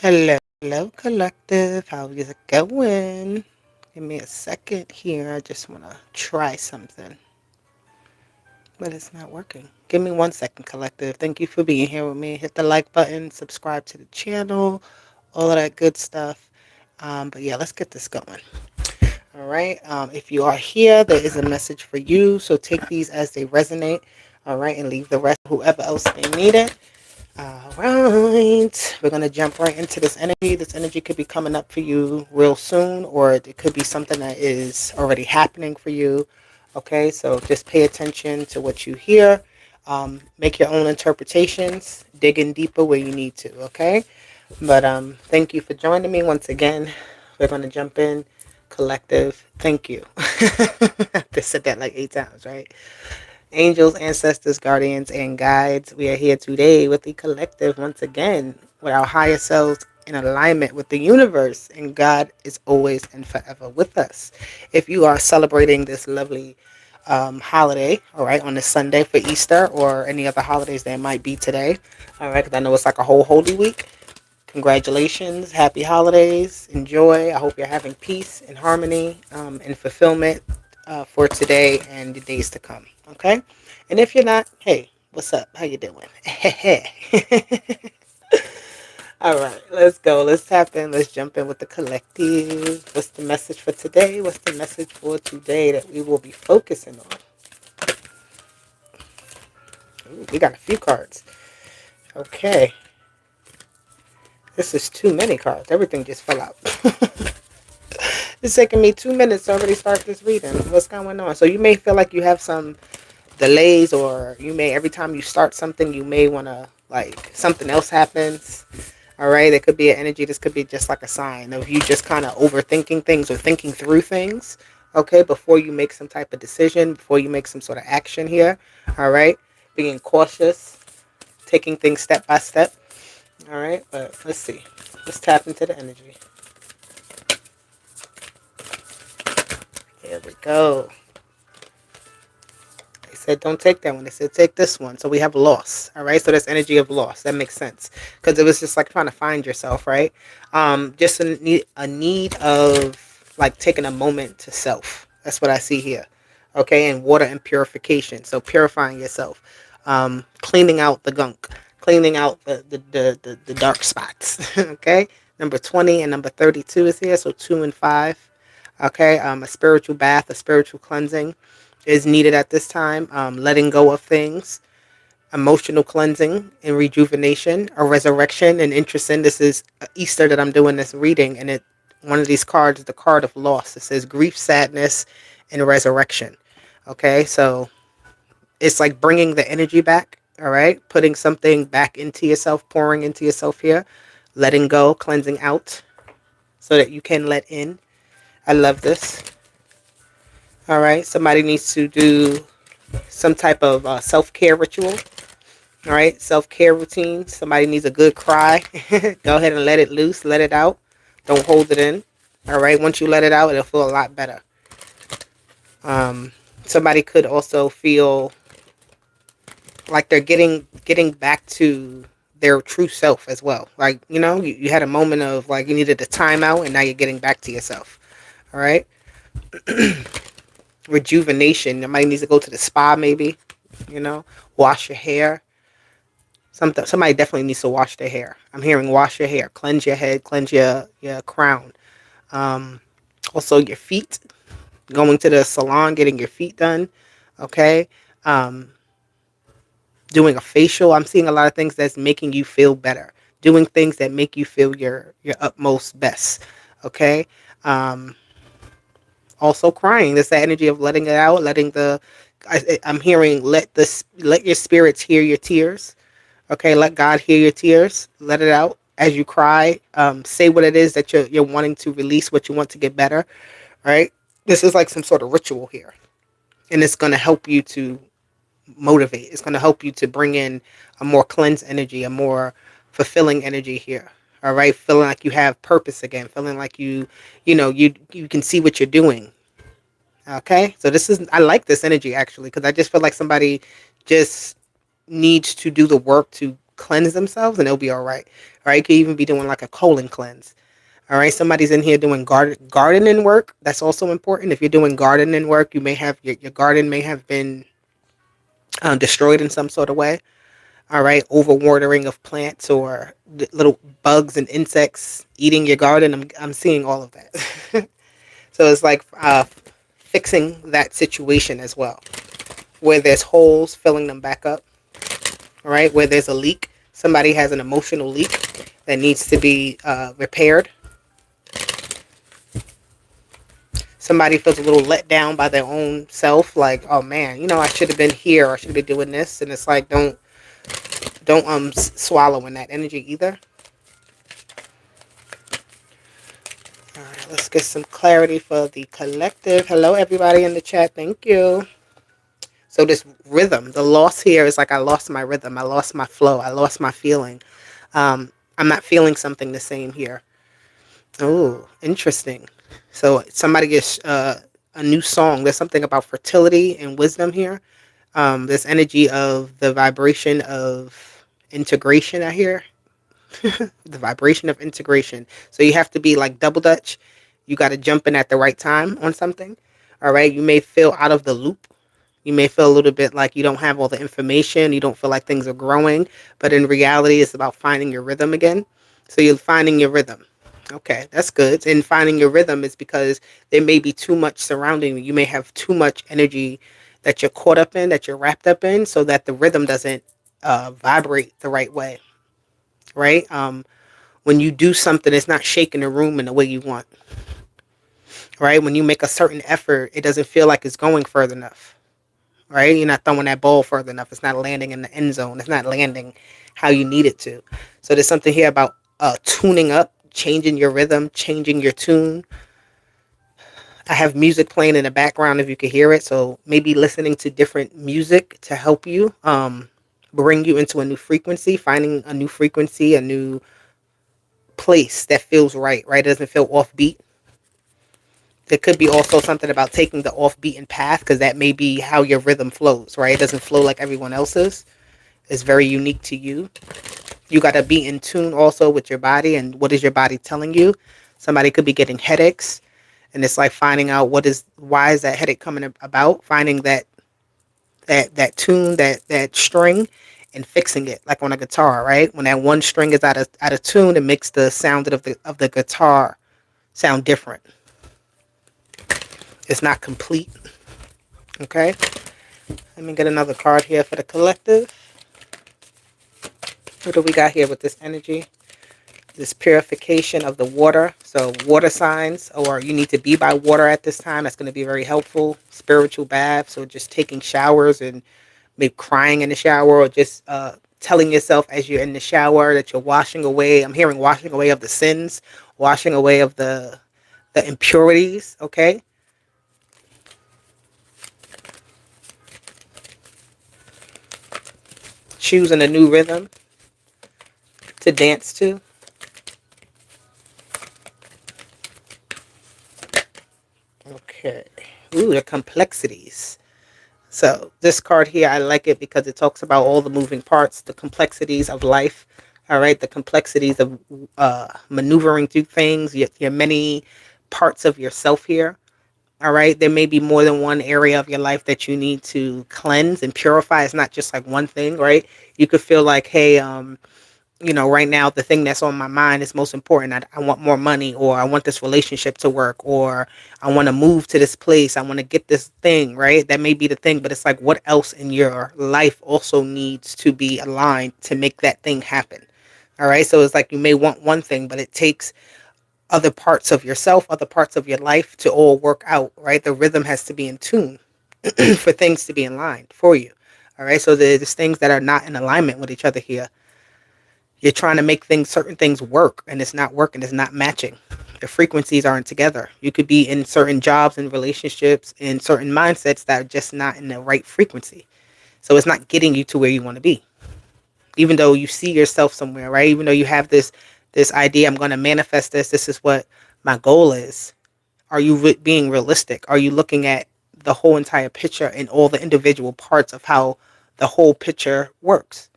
Hello, hello, collective. How is it going? Give me a second here. I just want to try something, but it's not working. Give me 1 second, collective. Thank you for being here with me. Hit the like button, subscribe to the channel, all of that good stuff. But yeah, let's get this going. All right. If you are here, there is a message for you. So take these as they resonate. All right, and leave the rest whoever else may need it. All right, we're going to jump right into this energy. This energy could be coming up for you real soon, or it could be something that is already happening for you. Okay, so just pay attention to what you hear. Make your own interpretations. Dig in deeper where you need to. Okay, but thank you for joining me once again. We're going to jump in. Collective, thank you. I just said that like 8 times, right? Angels, ancestors, guardians, and guides, we are here today with the collective once again, with our higher selves in alignment with the universe, and God is always and forever with us. If you are celebrating this lovely holiday, all right, on this Sunday for Easter or any other holidays that might be today, all right, because I know it's like a whole holy week. Congratulations, happy holidays, enjoy. I hope you're having peace and harmony and fulfillment for today and the days to come. Okay, and if you're not, hey, what's up? How you doing? All right, let's go. Let's tap in. Let's jump in with the collective. What's the message for today? What's the message for today that we will be focusing on? Ooh, we got a few cards. Okay, this is too many cards. Everything just fell out. It's taking me 2 minutes to already start this reading. What's going on? So you may feel like you have some delays, or you may, every time you start something, you may want to, like, something else happens. All right, there could be an energy. This could be just like a sign of you just kind of overthinking things or thinking through things. Okay, before you make some type of decision, before you make some sort of action here. All right, being cautious, taking things step by step. All right, but let's see. Let's tap into the energy. There we go. They said don't take that one. They said take this one. So we have loss. All right. So that's energy of loss. That makes sense because it was just like trying to find yourself, right? Just a need of like taking a moment to self. That's what I see here. Okay, and water and purification. So purifying yourself, cleaning out the gunk, cleaning out the dark spots. Okay. Number 20 and number 32 is here. So 2 and 5. Okay, a spiritual bath, a spiritual cleansing is needed at this time. Letting go of things, emotional cleansing and rejuvenation, a resurrection and interest in. This is Easter that I'm doing this reading, and it one of these cards is the card of loss. It says grief, sadness, and resurrection. Okay, so it's like bringing the energy back. All right, putting something back into yourself, pouring into yourself here, letting go, cleansing out, so that you can let in. I love this. All right, somebody needs to do some type of self-care ritual. All right, self-care routine. Somebody needs a good cry. Go ahead and let it loose, let it out. Don't hold it in. All right, once you let it out, it'll feel a lot better. Somebody could also feel like they're getting back to their true self as well. Like, you had a moment of like you needed a timeout, and now you're getting back to yourself. All right. Rejuvenation. Somebody needs to go to the spa, maybe. Wash your hair. Somebody definitely needs to wash their hair. I'm hearing wash your hair, cleanse your head, cleanse your crown. Also your feet. Going to the salon, getting your feet done. Okay. Doing a facial. I'm seeing a lot of things that's making you feel better. Doing things that make you feel your utmost best. Okay. Also crying. There's that energy of letting it out, I'm hearing let your spirits hear your tears. Okay, let God hear your tears. Let it out as you cry. Say what it is that you're wanting to release, what you want to get better. Right? This is like some sort of ritual here, and it's going to help you to motivate. It's going to help you to bring in a more cleansed energy, a more fulfilling energy here. All right, feeling like you have purpose again, feeling like you can see what you're doing. Okay, so I like this energy actually, because I just feel like somebody just needs to do the work to cleanse themselves and they'll be all right. All right. You could even be doing like a colon cleanse. All right. Somebody's in here doing gardening work. That's also important. If you're doing gardening work, you may have your garden may have been destroyed in some sort of way. All right. Overwatering of plants or little bugs and insects eating your garden. I'm seeing all of that. So it's like fixing that situation as well. Where there's holes, filling them back up. All right. Where there's a leak, somebody has an emotional leak that needs to be repaired. Somebody feels a little let down by their own self, like, oh man, I should have been here, or I should be doing this, and it's like, don't swallow in that energy either. All right, let's get some clarity for the collective. Hello, everybody in the chat. Thank you. So this rhythm, the loss here is like I lost my rhythm, I lost my flow, I lost my feeling. I'm not feeling something the same here. Oh, interesting. So somebody gets a new song. There's something about fertility and wisdom here. This energy of the vibration of integration, I hear. The vibration of integration. So you have to be like double dutch. You got to jump in at the right time on something. All right. You may feel out of the loop. You may feel a little bit like you don't have all the information. You don't feel like things are growing. But in reality, it's about finding your rhythm again. So you're finding your rhythm. Okay, that's good. And finding your rhythm is because there may be too much surrounding you. You may have too much energy that you're caught up in, that you're wrapped up in, so that the rhythm doesn't vibrate the right way. Right? When you do something, it's not shaking the room in the way you want. Right? When you make a certain effort, it doesn't feel like it's going further enough. Right? You're not throwing that ball further enough. It's not landing in the end zone. It's not landing how you need it to. So there's something here about tuning up, changing your rhythm, changing your tune. I have music playing in the background if you could hear it. So maybe listening to different music to help you bring you into a new frequency, finding a new frequency, a new place that feels right, right? It doesn't feel offbeat. There could be also something about taking the off-beaten path because that may be how your rhythm flows, right? It doesn't flow like everyone else's. It's very unique to you. You got to be in tune also with your body and what is your body telling you. Somebody could be getting headaches, and it's like finding out why is that headache coming about, finding that tune, that string, and fixing it like on a guitar, right? When that one string is out of tune, it makes the sound of the guitar sound different. It's not complete. Okay. Let me get another card here for the collective. What do we got here with this energy? This purification of the water. So water signs, or you need to be by water at this time. That's going to be very helpful. Spiritual bath. So just taking showers and maybe crying in the shower, or just telling yourself as you're in the shower that you're washing away. I'm hearing washing away of the sins, washing away of the impurities. Okay. Choosing a new rhythm to dance to. Okay. Ooh, the complexities. So this card here, I like it because it talks about all the moving parts, the complexities of life. All right, the complexities of maneuvering through things, your many parts of yourself here. All right, there may be more than one area of your life that you need to cleanse and purify. It's not just like one thing, right? You could feel like, hey, right now the thing that's on my mind is most important. I want more money, or I want this relationship to work, or I want to move to this place. I want to get this thing, right? That may be the thing, but it's like, what else in your life also needs to be aligned to make that thing happen? All right. So it's like you may want one thing, but it takes other parts of yourself, other parts of your life to all work out, right? The rhythm has to be in tune for things to be in line for you. All right. So there's things that are not in alignment with each other here. You're trying to make certain things work, and it's not working. It's not matching. The frequencies aren't together. You could be in certain jobs and relationships and certain mindsets that are just not in the right frequency. So it's not getting you to where you want to be. Even though you see yourself somewhere, right? Even though you have this idea, I'm going to manifest this. This is what my goal is. Are you being realistic? Are you looking at the whole entire picture and all the individual parts of how the whole picture works?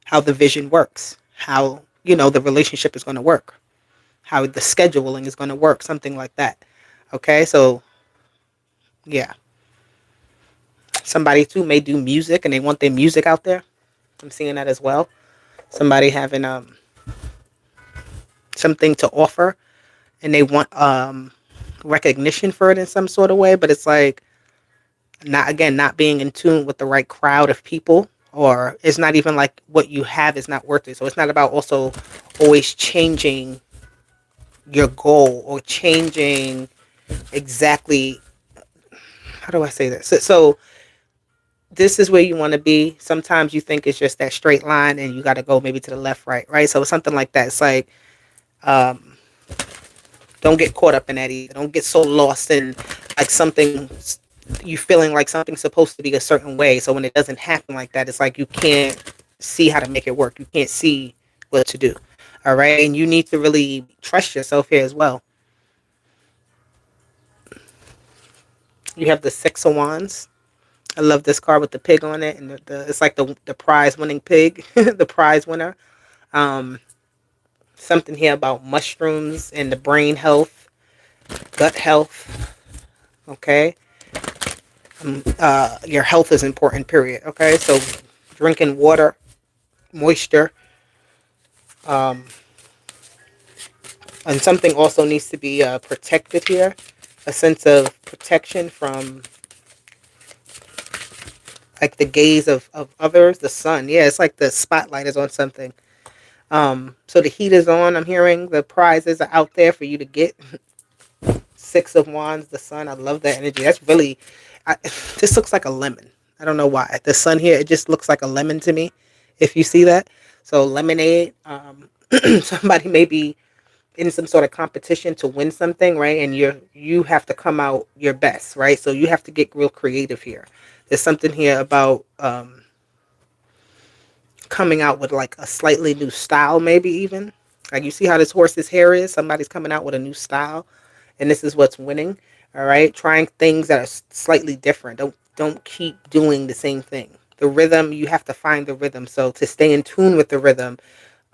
how the vision works, how, the relationship is going to work, how the scheduling is going to work, something like that. Okay, so yeah, somebody too may do music and they want their music out there. I'm seeing that as well. Somebody having something to offer and they want recognition for it in some sort of way, but it's like not being in tune with the right crowd of people, or it's not even like what you have is not worth it. So it's not about also always changing your goal or changing exactly, how do I say this? So this is where you want to be. Sometimes you think it's just that straight line and you got to go maybe to the left, right? So something like that. It's like, um, don't get caught up in that either. Don't get so lost in like something, you feeling like something's supposed to be a certain way. So when it doesn't happen like that, it's like you can't see how to make it work. You can't see what to do. All right. And you need to really trust yourself here as well. You have the Six of Wands. I love this card with the pig on it, and it's like the prize winning pig, the prize winner. Um, Something here about mushrooms and the brain health, gut health. Okay, your health is important. Period. Okay, so drinking water, moisture, um, and something also needs to be protected here. A sense of protection from like the gaze of others. The sun, yeah, it's like the spotlight is on something. So the heat is on. I'm hearing the prizes are out there for you to get. Six of Wands, the sun. I love that energy. That's really, this looks like a lemon. I don't know why. The sun here, it just looks like a lemon to me. If you see that, so lemonade. Somebody may be in some sort of competition to win something, right? And you have to come out your best, right? So you have to get real creative here. There's something here about coming out with like a slightly new style, maybe even. Like you see how this horse's hair is? Somebody's coming out with a new style, and this is what's winning. All right, trying things that are slightly different. Don't keep doing the same thing. The rhythm, you have to find the rhythm. So to stay in tune with the rhythm,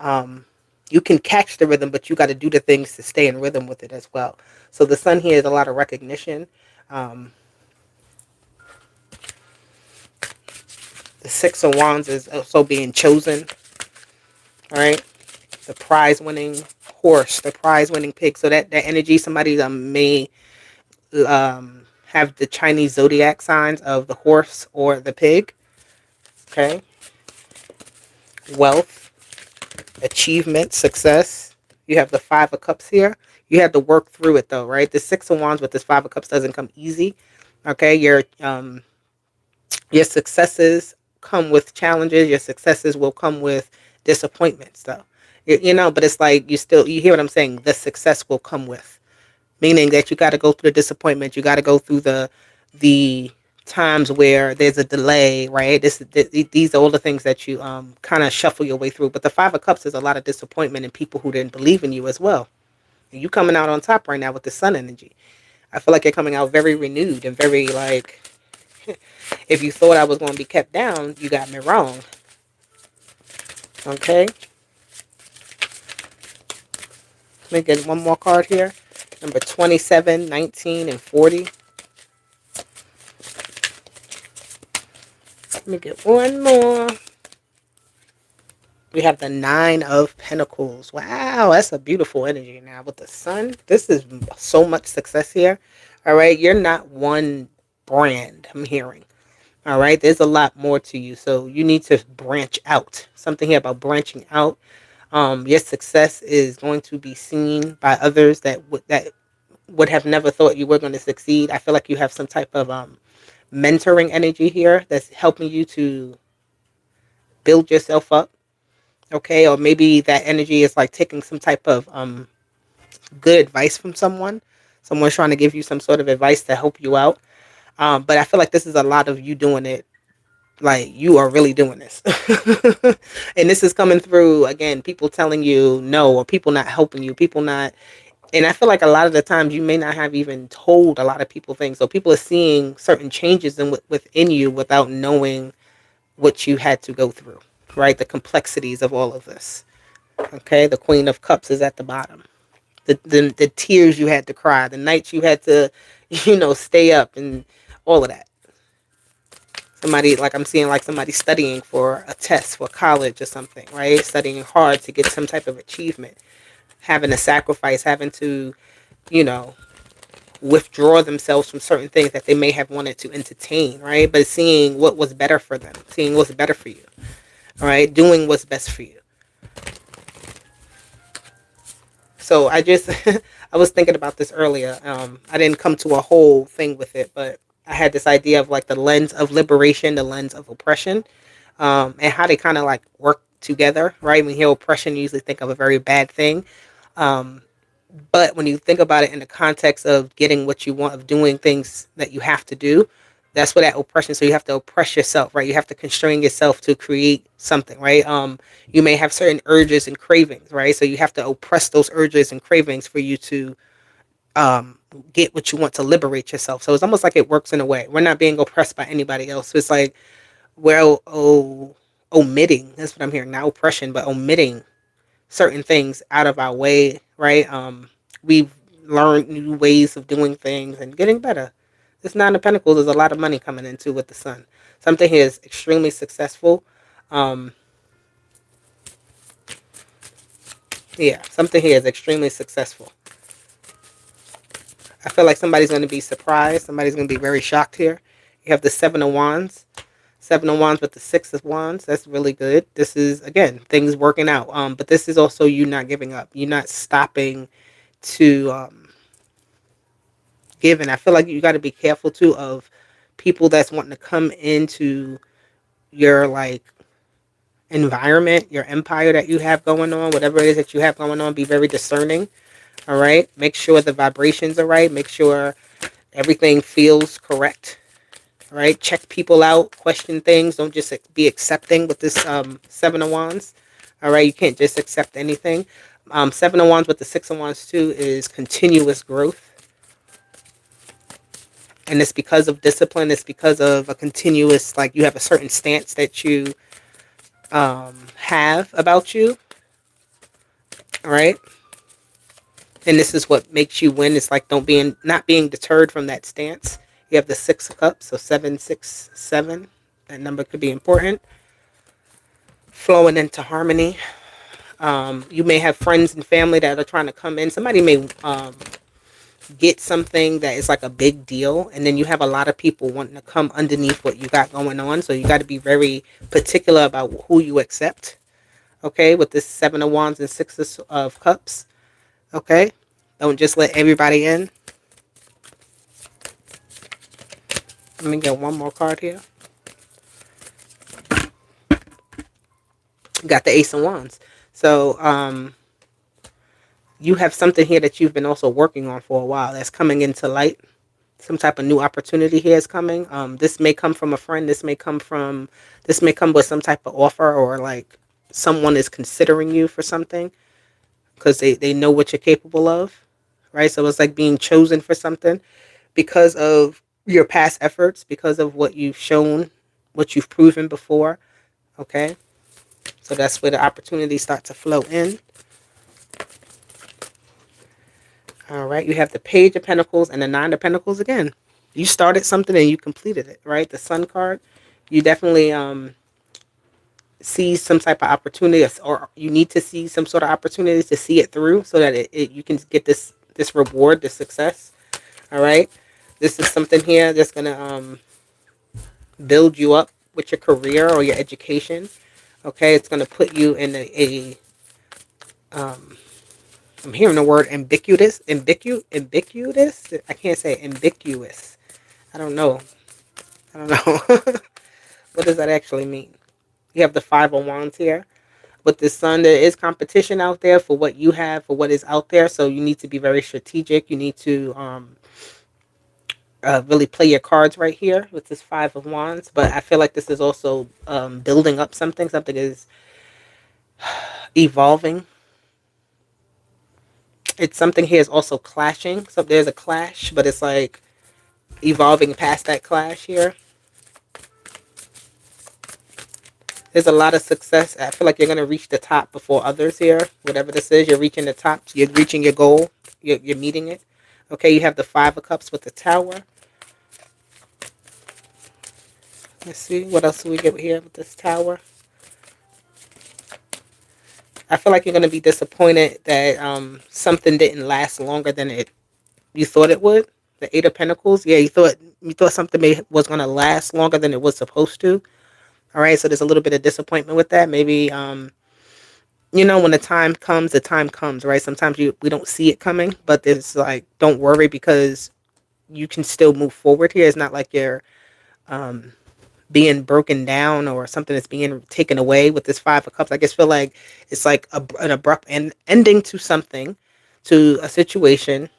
um, you can catch the rhythm, but you got to do the things to stay in rhythm with it as well. So the sun here is a lot of recognition. Um, the Six of Wands is also being chosen. All right, the prize winning horse, the prize winning pig. So that energy, somebody may have the Chinese zodiac signs of the horse or the pig. Okay, wealth, achievement, success. You have the Five of Cups here. You have to work through it though, right? The Six of Wands with this Five of Cups doesn't come easy. Okay, your successes come with challenges. Your successes will come with disappointments though. But it's like you hear what I'm saying? The success will come with. Meaning that you got to go through the disappointment. You got to go through the times where there's a delay, right? These are all the things that you kind of shuffle your way through. But the Five of Cups is a lot of disappointment and people who didn't believe in you as well. And you coming out on top right now with the sun energy. I feel like you're coming out very renewed and very like, if you thought I was going to be kept down, you got me wrong. Okay. Let me get one more card here. Number 27, 19, and 40. Let me get one more. We have the Nine of Pentacles. Wow, that's a beautiful energy now with the sun. This is so much success here. All right, you're not one brand, I'm hearing. All right, there's a lot more to you. So you need to branch out. Something here about branching out. Your success is going to be seen by others that would have never thought you were going to succeed. I feel like you have some type of mentoring energy here that's helping you to build yourself up. Okay, or maybe that energy is like taking some type of good advice from someone. Someone's trying to give you some sort of advice to help you out. But I feel like this is a lot of you doing it. Like you are really doing this. And this is coming through again, people telling you no, or people not helping you, people not. And I feel like a lot of the times you may not have even told a lot of people things. So people are seeing certain changes within you without knowing what you had to go through. right? The complexities of all of this. Okay, the Queen of Cups is at the bottom. The tears you had to cry, the nights you had to, stay up and all of that. Somebody, like I'm seeing, like somebody studying for a test for college or something, right? Studying hard to get some type of achievement, having to sacrifice, having to, you know, withdraw themselves from certain things that they may have wanted to entertain, right? But seeing what was better for them, seeing what's better for you, all right? Doing what's best for you. So I just, I was thinking about this earlier. I didn't come to a whole thing with it, but I had this idea of like the lens of liberation, the lens of oppression, and how they kind of like work together, right? When you hear oppression, you usually think of a very bad thing. Um, But when you think about it in the context of getting what you want, of doing things that you have to do, that's what that oppression. So you have to oppress yourself, right? You have to constrain yourself to create something, right? You may have certain urges and cravings, right? So you have to oppress those urges and cravings for you to um, get what you want to liberate yourself. So it's almost like it works in a way. We're not being oppressed by anybody else. So it's like we're omitting. That's what I'm hearing. Not oppression, but omitting certain things out of our way, right? We've learned new ways of doing things and getting better. This Nine of Pentacles, there's a lot of money coming into with the Sun. Something here is extremely successful. Um, yeah, something here is extremely successful. I feel like somebody's going to be surprised. Somebody's going to be very shocked here. You have the Seven of Wands. Seven of Wands with the Six of Wands. That's really good. This is, again, things working out. But this is also you not giving up. You're not stopping to give. And I feel like you got to be careful, too, of people that's wanting to come into your, like, environment, your empire that you have going on, whatever it is that you have going on. Be very discerning. All right. Make sure the vibrations are right. Make sure everything feels correct. All right. Check people out. Question things. Don't just be accepting with this Seven of Wands. All right. You can't just accept anything. Seven of Wands with the Six of Wands too is continuous growth. And it's because of discipline. It's because of a continuous, like you have a certain stance that you have about you. All right. And this is what makes you win. It's like not being deterred from that stance. You have the Six of Cups, so 767. That number could be important. Flowing into harmony. You may have friends and family that are trying to come in. Somebody may get something that is like a big deal, and then you have a lot of people wanting to come underneath what you got going on. So you got to be very particular about who you accept. Okay, with this Seven of Wands and Six of Cups. Okay, don't just let everybody in. Let me get one more card here. Got the Ace of Wands. So you have something here that you've been also working on for a while that's coming into light. Some type of new opportunity here is coming. This may come from a friend. This may come with some type of offer, or like someone is considering you for something because they know what you're capable of, right? So it's like being chosen for something because of your past efforts, because of what you've shown, what you've proven before. Okay, so that's where the opportunities start to flow in. All right, you have the Page of Pentacles and the Nine of Pentacles again. You started something and you completed it, right? The Sun card, you definitely see some type of opportunity, or you need to see some sort of opportunity to see it through so that you can get this reward, this success. All right, this is something here that's going to build you up with your career or your education. Okay, it's going to put you in I'm hearing the word ambiguous. Ambiguous. I can't say ambiguous. I don't know. What does that actually mean? You have the Five of Wands here. With the Sun, there is competition out there for what you have, for what is out there. So you need to be very strategic. You need to really play your cards right here with this Five of Wands. But I feel like this is also building up something. Something is evolving. It's something here is also clashing. So there's a clash, but it's like evolving past that clash here. There's a lot of success. I feel like you're going to reach the top before others here. Whatever this is, you're reaching the top. You're reaching your goal. You're meeting it. Okay, you have the Five of Cups with the Tower. Let's see. What else do we get here with this Tower? I feel like you're going to be disappointed that something didn't last longer than you thought it would. The Eight of Pentacles. Yeah, you thought something was going to last longer than it was supposed to. All right, so there's a little bit of disappointment with that. Maybe when the time comes, right? Sometimes we don't see it coming, but it's like, don't worry, because you can still move forward here. It's not like you're being broken down or something that's being taken away with this Five of Cups. I just feel like it's like an abrupt ending to something, to a situation,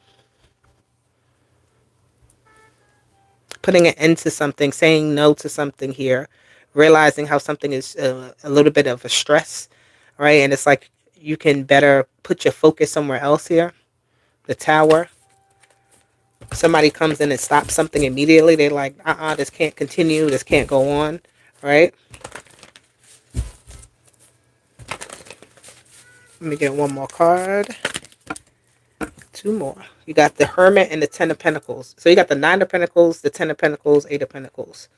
putting an end to something, saying no to something here, realizing how something is a little bit of a stress, right? And it's like you can better put your focus somewhere else here. The Tower. Somebody comes in and stops something immediately. They're like, this can't continue. This can't go on, right? Let me get one more card. Two more. You got the Hermit and the Ten of Pentacles. So you got the Nine of Pentacles, the Ten of Pentacles, Eight of Pentacles.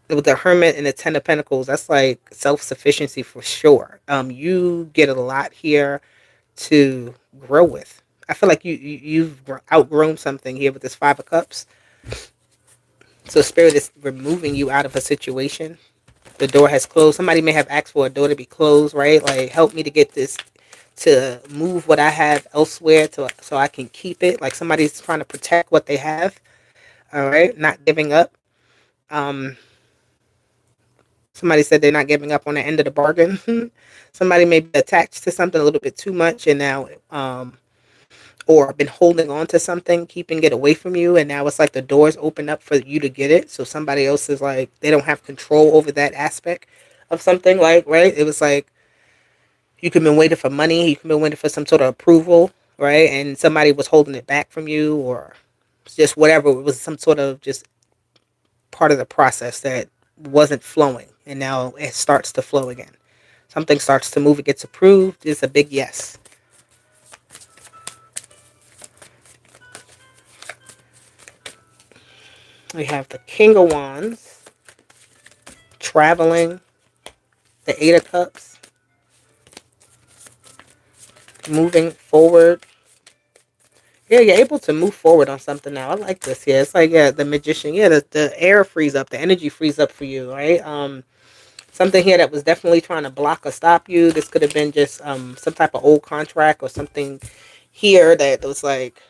With the Hermit and the Ten of Pentacles, that's like self-sufficiency for sure. You get a lot here to grow with. I feel like you've outgrown something here with this Five of Cups. So Spirit is removing you out of a situation. The door has closed. Somebody may have asked for a door to be closed, right? Like, help me to get this, to move what I have elsewhere so I can keep it. Like somebody's trying to protect what they have. All right, not giving up. Somebody said they're not giving up on the end of the bargain. Somebody may be attached to something a little bit too much, and now or been holding on to something, keeping it away from you, and now it's like the doors open up for you to get it. So somebody else is like, they don't have control over that aspect of something, like, right? It was like you could have been waiting for money, you could have been waiting for some sort of approval, right? And somebody was holding it back from you, or just whatever. It was some sort of just part of the process that wasn't flowing, and now it starts to flow again. Something starts to move, it gets approved. It's a big yes. We have the King of Wands, traveling, the Eight of Cups, moving forward. Yeah, you're able to move forward on something now. I like this. Yeah, it's like, yeah, the Magician. Yeah, the air frees up, the energy frees up for you, right? Something here that was definitely trying to block or stop you. This could have been just some type of old contract or something here that was like,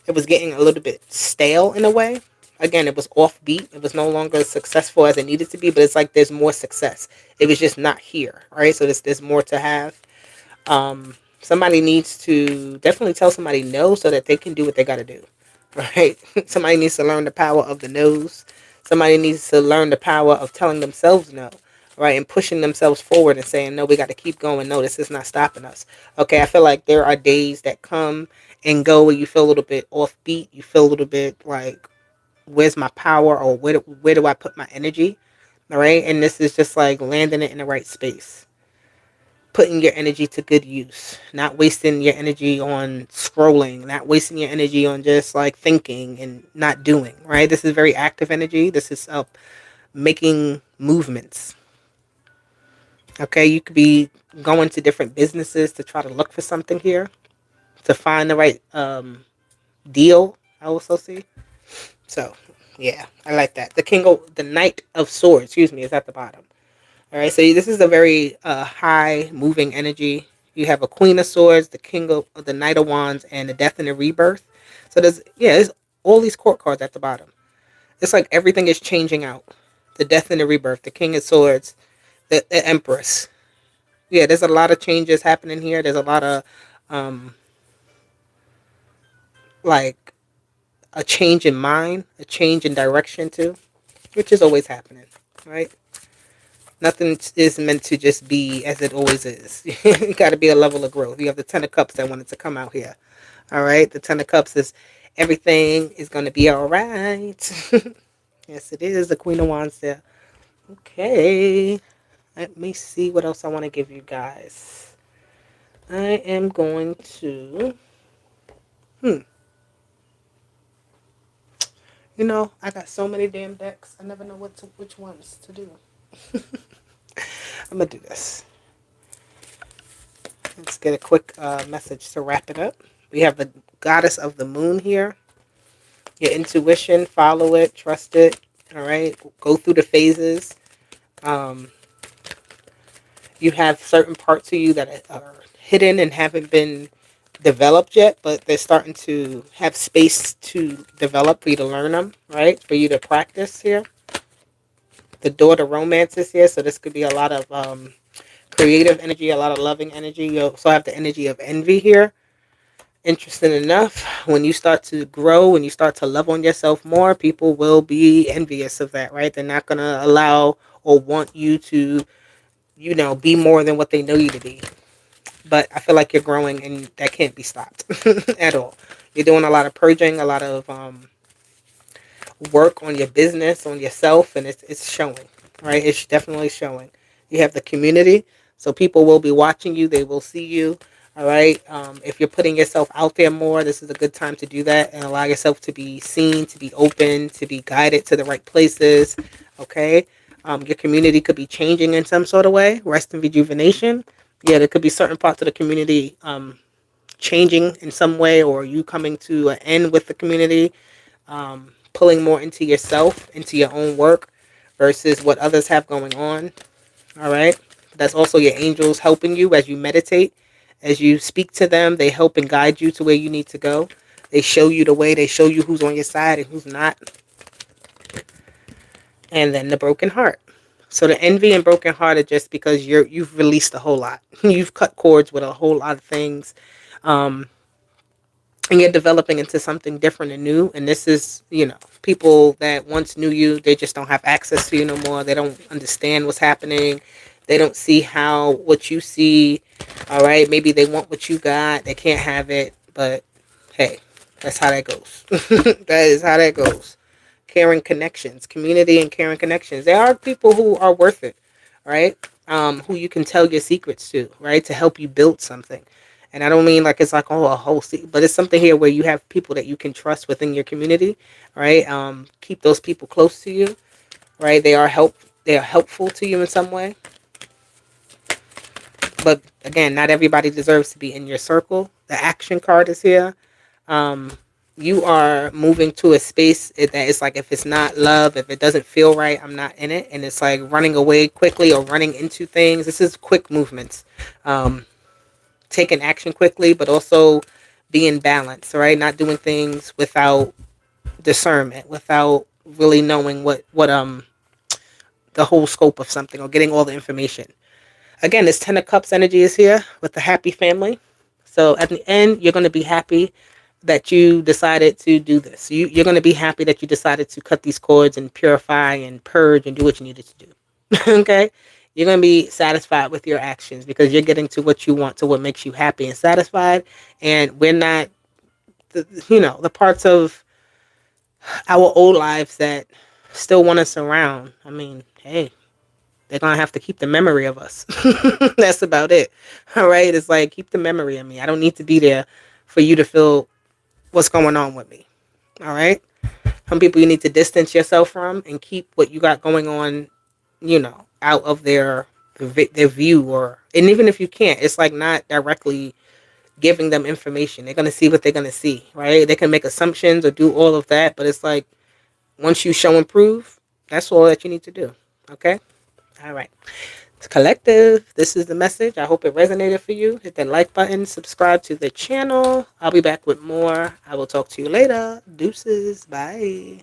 it was getting a little bit stale in a way. Again, it was offbeat. It was no longer as successful as it needed to be, but it's like there's more success. It was just not here, right? So there's more to have. Somebody needs to definitely tell somebody no so that they can do what they got to do, right? Somebody needs to learn the power of the no's. Somebody needs to learn the power of telling themselves no, right? And pushing themselves forward and saying, no, we got to keep going. No, this is not stopping us. Okay, I feel like there are days that come and go where you feel a little bit offbeat. You feel a little bit like, where's my power, or where do I put my energy? All right, and this is just like landing it in the right space. Putting your energy to good use, not wasting your energy on scrolling, not wasting your energy on just like thinking and not doing, right? This is very active energy. This is making movements. Okay, you could be going to different businesses to try to look for something here, to find the right deal. I also see. So, yeah, I like that. The Knight of Swords, excuse me, is at the bottom. All right, so this is a very high moving energy. You have a Queen of Swords, the Knight of Wands, and the Death and the Rebirth. So there's all these court cards at the bottom. It's like everything is changing out. The Death and the Rebirth, the King of Swords, the Empress. Yeah, there's a lot of changes happening here. There's a lot of like a change in mind, a change in direction too, which is always happening, right? Nothing is meant to just be as it always is. You got to be a level of growth. You have the Ten of Cups that wanted to come out here. All right. The Ten of Cups is everything is going to be all right. Yes, it is. The Queen of Wands there. Okay. Let me see what else I want to give you guys. I am going to. Hmm. You know, I got so many damn decks. I never know which ones to do. I'm gonna do this. Let's get a quick message to wrap it up. We have the goddess of the moon here. Your intuition, follow it, trust it. All right, go through the phases. Um, you have certain parts of you that are hidden and haven't been developed yet, but they're starting to have space to develop for you to learn them, right? For you to practice here. The door to romance is here, so this could be a lot of creative energy, a lot of loving energy. You also have the energy of envy here. Interesting enough, when you start to grow, when you start to love on yourself more, people will be envious of that, right? They're not going to allow or want you to, be more than what they know you to be. But I feel like you're growing and that can't be stopped at all. You're doing a lot of purging, a lot of work on your business, on yourself, and it's showing, right? It's definitely showing. You have the community, so people will be watching you. They will see you. All right. If you're putting yourself out there more, this is a good time to do that and allow yourself to be seen, to be open, to be guided to the right places. Okay. Your community could be changing in some sort of way. Rest and rejuvenation. Yeah, there could be certain parts of the community changing in some way, or you coming to an end with the community, pulling more into yourself, into your own work versus what others have going on. All right. That's also your angels helping you as you meditate. As you speak to them, they help and guide you to where you need to go. They show you the way. They show you who's on your side and who's not. And then the broken heart. So the envy and broken heart are just because you've released a whole lot. You've cut cords with a whole lot of things. Um, and you're developing into something different and new. And this is, people that once knew you, they just don't have access to you no more. They don't understand what's happening. They don't see how what you see. All right, maybe they want what you got. They can't have it, but hey, that's how that goes. That is how that goes. Caring connections, community and caring connections. There are people who are worth it, right? Who you can tell your secrets to, right? To help you build something. And I don't mean like it's like, oh, a whole secret, but it's something here where you have people that you can trust within your community, right? Keep those people close to you, right? They are helpful to you in some way. But again, not everybody deserves to be in your circle. The action card is here. Um, you are moving to a space that it's like, if it's not love, if it doesn't feel right, I'm not in it. And it's like running away quickly or running into things. This is quick movements. Taking action quickly, but also being balanced, right? Not doing things without discernment, without really knowing what the whole scope of something or getting all the information. Again, this Ten of Cups energy is here with the happy family. So at the end, you're going to be happy that you decided to do this. You're going to be happy that you decided to cut these cords and purify and purge and do what you needed to do. Okay? You're going to be satisfied with your actions because you're getting to what you want, to what makes you happy and satisfied. And we're not, the parts of our old lives that still want us around. I mean, hey, they're gonna have to keep the memory of us. That's about it. All right. It's like, keep the memory of me. I don't need to be there for you to feel what's going on with me. All right. Some people you need to distance yourself from and keep what you got going on, out of their view, or, and even if you can't, it's like not directly giving them information. They're gonna see what they're gonna see, right? They can make assumptions or do all of that, but it's like, once you show and prove, that's all that you need to do. Okay. All right. It's collective. This is the message. I hope it resonated for you. Hit that like button. Subscribe to the channel. I'll be back with more. I will talk to you later. Deuces. Bye.